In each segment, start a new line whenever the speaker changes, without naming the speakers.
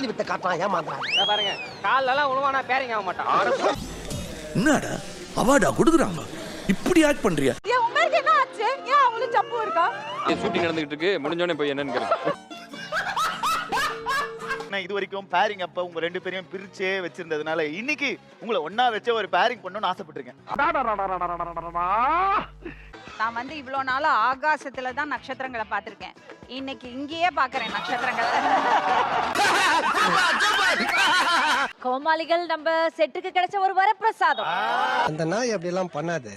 அசலி வித்த காட்டுறான் ஏமாந்துறான்.
பாருங்க காலெல்லாம் உழுவானா பேரிங் ஆக மாட்டான்.
என்னடா அவார்டா கொடுக்குறாங்க, இப்படி ஆக்ட் பண்றியா?
ஏன் உங்களுக்கு என்ன ஆச்சு? ஏன் அவங்களுக்கு ஜம்பு இருக்கா?
ஷூட்டிங் நடந்துகிட்டு இருக்கு, முடிஞ்சோடனே போய் என்னன்னு கேளுங்க.
இது வரைக்கும் பேரிங் அப்ப உங்க ரெண்டு பேரையும் பிரிச்சே வச்சிருந்ததுனால இன்னைக்கு உங்களை ஒன்னா வச்சு ஒரு பேரிங் பண்ணணும்னு ஆசைப்பட்டிருக்கேன்.
நான் வந்து இவ்வளவு நாளா ஆகாசத்துல தான் நட்சத்திரங்களை பார்த்திருக்கேன். இன்னைக்கு இங்கேயே பாக்குறேன் நட்சத்திரங்களை.
கோமாளிகள் நம்ம செட்டுக்கு கிடைச்ச ஒரு வரப்பிரசாதம்.
அந்த நாய் அப்படி எல்லாம் பண்ணாது.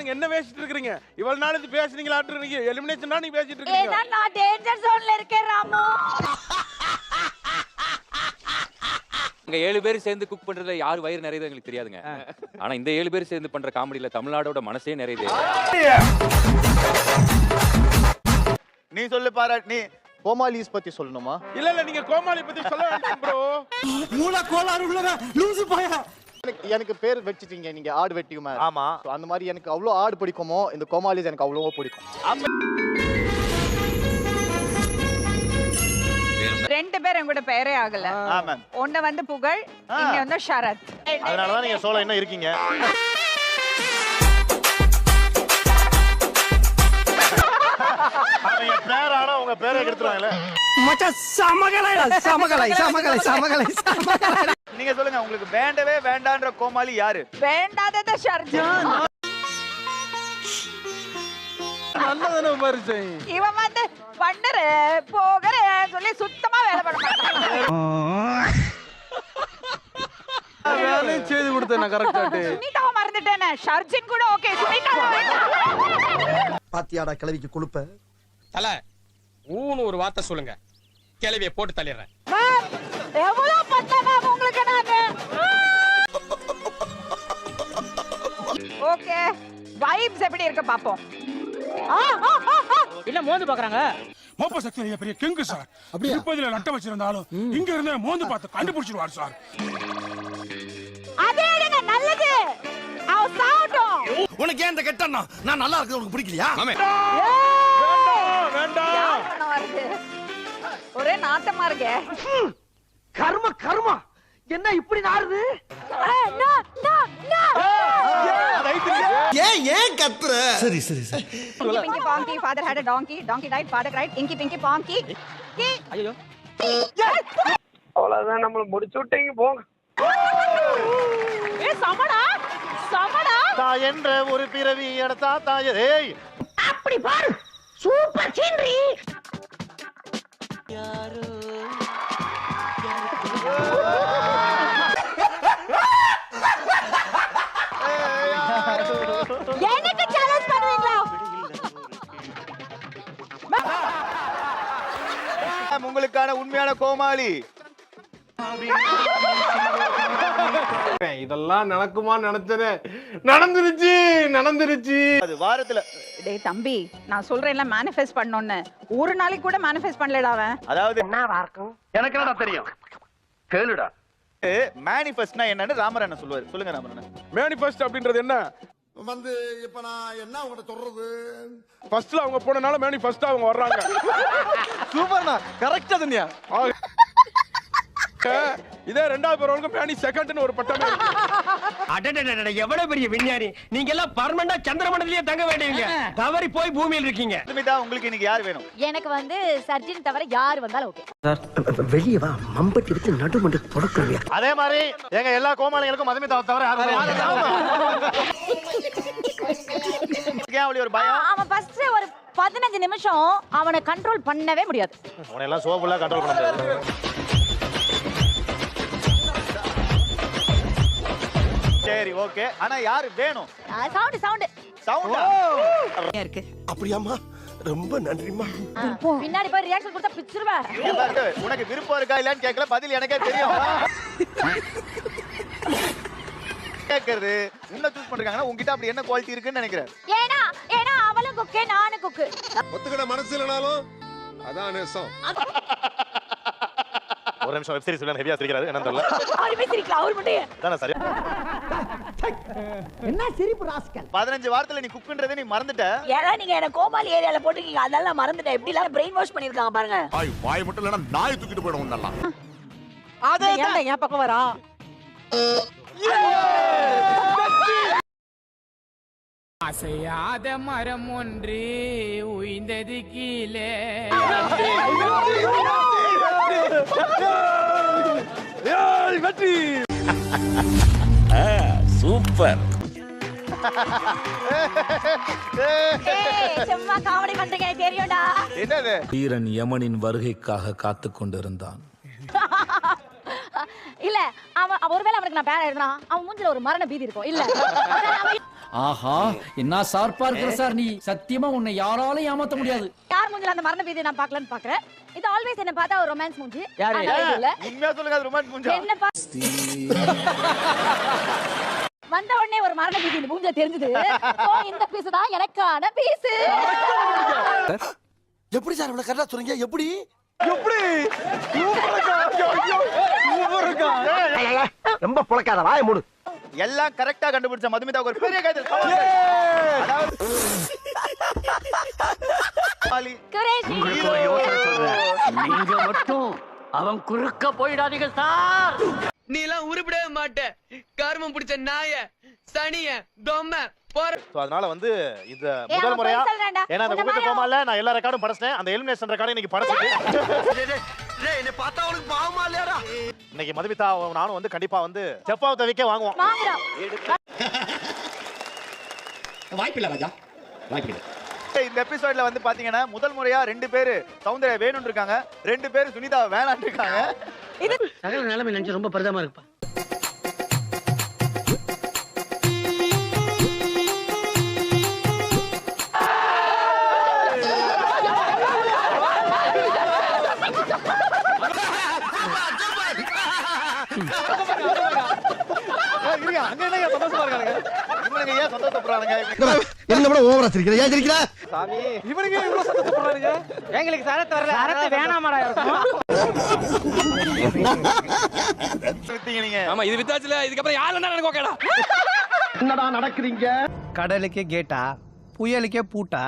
நீங்க என்ன பேசிட்டு இருக்கீங்க? இவ்வளவு நாள் இது பேசுனீங்களாட்டு எலிமினேஷன் தான் நீங்க பேசிட்டு இருக்கீங்க.
ஏதா நான் டேஞ்சர் ஜோன்ல இருக்கேன் ராமு.
இங்க 7 பேர் சேர்ந்து குக் பண்றதுல யார் வயிறு நிறையது எங்களுக்கு தெரியாதுங்க. ஆனா இந்த 7 பேர் சேர்ந்து பண்ற காமெடியில தமிழ்நாடோட மனசே நிறையுது.
நீ சொல்லு பாரா, நீ கோமாளிஸ் பத்தி சொல்லணுமா?
இல்ல நீங்க கோமாளி பத்தி சொல்ல வேண்டாம் ப்ரோ.
மூளை கோளாறு உள்ளவ லூசு பையா.
எனக்கு பேர் வச்சிட்டீங்க நீங்க ஆடு வெட்டியுமா?
ஆமா.
அந்த மாதிரி எனக்கு அவ்வளவு ஆடு பிடிக்குமோ இந்த கோமாளிஸ் எனக்கு அவ்வளவோ பிடிக்கும்.
ரெண்டு பேரும் என் கூட பேரே ஆகல. ஒண்ணு வந்து புகழ், இங்க வந்து ஷரத்.
அதனாலதான் நீங்க சோலோ இன்னும் இருக்கீங்க. நீங்க பேர் ஆனா உங்க பேரை எடுத்துருவாங்கல.
மச்சான் சமகலை சமகலை சமகலை சமகலை சமகலை.
நீங்க சொல்லுங்க, உங்களுக்கு வேண்டவே வேண்டான்ற கோமாளி யாரு?
வேண்டாதத ஷர்ஜான்.
நல்லதானே பரிசை.
இவன் வந்து பண்ணற போகற சொல்லி சுத்தமா வேலை பண்ண மாட்டான்.
வேலை செய்து கொடுத்தேன் நான் கரெக்டாட்டு.
சுனிதாவை மறந்துட்டேனே. ஷர்ஜின் கூட ஓகே, சுனிதா
பாத்தியாடா கிளவிக்கு குளுப்ப.
தல ஊன்னு ஒரு வார்த்தை சொல்லுங்க, கிளவிய போட்டு தள்ளிடுறேன்.
எவ்வளவு பத்தமா உங்களுக்கு நானு. ஓகே, வைப்ஸ் எப்படி இருக்கு பாப்போம்.
என்ன மோந்து பாக்குறாங்க?
மோப்ப சக்தி பெரிய கிங்கு சார். அப்படியே 30ல நட்ட வச்சிருந்தாலும் இங்க இருந்தே மோந்து பார்த்து கண்டுபிடிச்சிடுவார் சார்.
அதே நல்லது. அவ சாவட்டும்.
உனக்கு ஏன் இந்த கெட்டண்ணா? நான் நல்லா இருக்கிறது உனக்கு பிடிக்கலையா?
வேண்டாம்.
ஒரே நாட்டமா இருக்கே.
கர்ம கர்மா என்ன இப்படி நாறுது? ஏன் கத்துற? சரி சரி சரி.
Pinky Ponky, father had a donkey. Donkey died, father cried. Inky Pinky Ponky.
ஐயோ,
அவ்வளவுதான், நம்மள முடிச்சு விட்டீங்க போங்க.
ஏ சமடா சமடா.
தாய் என்ற ஒரு பிறவி எடுத்தா தாயே. ஏய்
அப்படி பாரு, சூப்பர் சீனரி.
எனக்கு சேலஞ்ச் பண்ணுவீங்களா?
உங்களுக்கான உண்மையான கோமாளி
இதெல்லாம் நடக்குமா நினைச்சது நடந்துருச்சு.
அது வாரத்துல.
டேய் தம்பி, நான் சொல்றேன்ல manifest பண்ணனும்னு. ஒரு நாளைக்கு கூட manifest பண்ணலடா அவன்.
அதாவது
என்னவா இருக்கும்?
எனக்கு என்னடா தெரியும், கேளுடா. மேனிஃபெஸ்ட்னா என்னன்னு ராமரண்ணன் சொல்லுவாரு. சொல்லுங்க ராமரண்ணன்.
மேனிஃபெஸ்ட் அப்படின்றது என்ன?
வந்து இப்ப நான் என்ன உங்கள்ட்ட சொல்றது?
ஃபர்ஸ்ட்ல அவங்க போனனால மேனிஃபெஸ்ட் அவங்க வர்றாங்க.
சூப்பர்ண்ணா, கரெக்டா சொன்னியா?
இதே ரெண்டாவது பேருக்கு மேனி செகண்ட்னு ஒரு பட்டமே.
அடடடட எவ்வளவு பெரிய விஞ்ஞானி நீங்க எல்லாம் பர்மனண்டா சந்திரமண்டலத்திலேயே தங்க வேண்டியவங்க. தவறி போய் பூமியில இருக்கீங்க.
சுமிதா, உங்களுக்கு இன்னைக்கு யார் வேணும்?
எனக்கு வந்து சர்ஜின் தவிர யார் வந்தாலும் ஓகே.
வெளியே வா, மம்பட்டி எடுத்து நடுமண்டு தொடக்கலையா?
அதே மாதிரி எங்க எல்லா கோமாளிகளுக்கும் மதுமிதாவை தவிர யாரும் ஒரு பயம்.
அவன் ஃபர்ஸ்ட் ஒரு 15 நிமிஷம் அவனை கண்ட்ரோல் பண்ணவே முடியாது.
அவனை எல்லாம் சோபுல்லா கண்ட்ரோல் பண்ண முடியாது. சரி ஓகே, ஆனா யாரு வேணும்?
சவுண்ட்
சவுண்டா
இருக்கு.
அப்படியாம்மா, ரொம்ப நன்றிம்மா.
பின்னாடி போய் ரியாக்ஷன் கொடுத்தா பிச்சிருவ.
உனக்கு விருப்பம் இருக்கா இல்லன்னு கேட்கல, பதில் எனக்கே தெரியும். கேக்குறது உன்னை சூஸ் பண்றாங்கன்னா உன்கிட்ட அப்படி என்ன குவாலிட்டி இருக்குன்னு நினைக்கிறேன்.
ஏனா அவளும் குக்கு நானும் குக்கு.
ஒத்துக்கிட மனசு இல்லனாலும் அதான் நேசம்.
ஒரு நிமிஷம், வெப் சீரிஸ் ஹெவியா சிரிக்கிறாரு என்ன தெரியல.
அவரே சிரிக்கலாம், அவர் மட்டும்
தான சரி.
என்ன சிரிப்பு ராஸ்கல்?
15 வாரத்துல நீ குக்குன்றதை நீ மறந்துட்ட.
ஏன்னா நீங்க என்ன கோமாளி ஏரியால போட்டுக்கீங்க, அதெல்லாம் மறந்துட்டேன். எப்படி எல்லாம் பிரெயின் வாஷ் பண்ணிருக்காங்க பாருங்க.
வாய் மட்டும் இல்லனா நாய் தூக்கிட்டு போய்டும் நல்லா.
ஏன்டா என் பக்கம் வரா?
அசையாத மரம் ஒன்று உயிர்ந்தது கீழே.
சூப்பர்.
ஏய், சும்மா காமெடி பண்றீங்க, எனக்கு தெரியும்டா.
என்னது
வீரன் யமனின் வருகைக்காக காத்து கொண்டிருந்தான்.
இல்ல அவன் ஒருவேளை அவனுக்கு நான் பேர எழுதுனா அவன் மூஞ்சில ஒரு மரண பீதி இருக்கும். இல்ல
ஆஹா, என்ன சார்பா இருக்கிற சார் நீ. சத்தியமா உன்னை யாராலும் ஏமாத்த முடியாது.
யார் மூஞ்சில அந்த மரண பீதி நான் பார்க்கலன்னு பாக்குறேன். இது ஆல்வேஸ் என்ன பார்த்தா ஒரு ரொமான்ஸ் மூஞ்சி.
யாரு?
ஆனா இல்ல.
உண்மையா சொல்லுங்க, அது ரொமான்ஸ் மூஞ்சா?
என்ன வந்த உடனே ஒரு மரண பீதி இந்த மூஞ்சில தெரிஞ்சது. இந்த பீஸ் தான் எனக்கான பீஸ்.
எப்படி சார் இவ்வளவு கரெக்டா சொல்றீங்க? எப்படி ரொம்ப புழக்காத வாய மூடு.
எல்லாம் கரெக்டா கண்டுபிடிச்ச மதுமிதாவுக்கு ஒரு பெரிய கைது.
குரேஷி.
நீங்க மட்டும் அவன் குறுக்க போயிடாதீங்க சார்.
நீ எல்லாம் உருப்படவே மாட்ட. கர்மம் பிடிச்ச நாய, சனிய, தொம்ம போற.
அதனால வந்து இது
ஏய்,
முதல்
அவன்
முறையா,
பொய் சொல்றான்டா.
ஏன்னா அந்த
உன்னை
குடும்ப
மாதிரி
கோமால நான் எல்லா ரெக்கார்டும் படைச்சிட்டேன். அந்த எலிமினேஷன் ரெக்கார்டும் இன்னைக்கு படைச்சிட்டு
என்ன பார்த்தா அவனுக்கு பாவமா இல்லையாடா?
இன்னைக்கு மதுமிதா நானும் வந்து கண்டிப்பா வந்து செப்பாவை தவிக்க வாங்குவோம்.
வாங்குறோம்.
வாய்ப்பில்லை ராஜா, வாய்ப்பில்லை.
இந்த எபிசோட்ல வந்து பாத்தீங்கன்னா முதல் முறையா 2 பேரு சௌந்தர்யா வேணும்னு இருக்காங்க, 2 பேரு சுனிதா வேணான்னு இருக்காங்க.
சகல நிலைமை நினைச்சு ரொம்ப பரிதாபமா இருக்குப்பா.
இருங்க, அங்க என்ன சந்தோஷமா இருக்காங்க? இவனுங்க ஏன் சந்தோஷப்படுறானுங்க?
என்ன விட ஓவரா சிரிக்கிற? ஏன் சிரிக்கிற?
சாமி, இவனுங்க ஏன் இவ்வளவு சந்தோஷப்படுறானுங்க?
எங்களுக்கு சரத்து வரல. சரத்து வேணாமடா இருக்கும்.
விட்டீங்க நீங்க.
ஆமா, இது வித்தாச்சுல. இதுக்கப்புறம் யாரு என்ன எனக்கு ஓகேடா.
என்னடா நடக்குறீங்க?
கடலுக்கே கேட்டா, புயலுக்கே பூட்டா.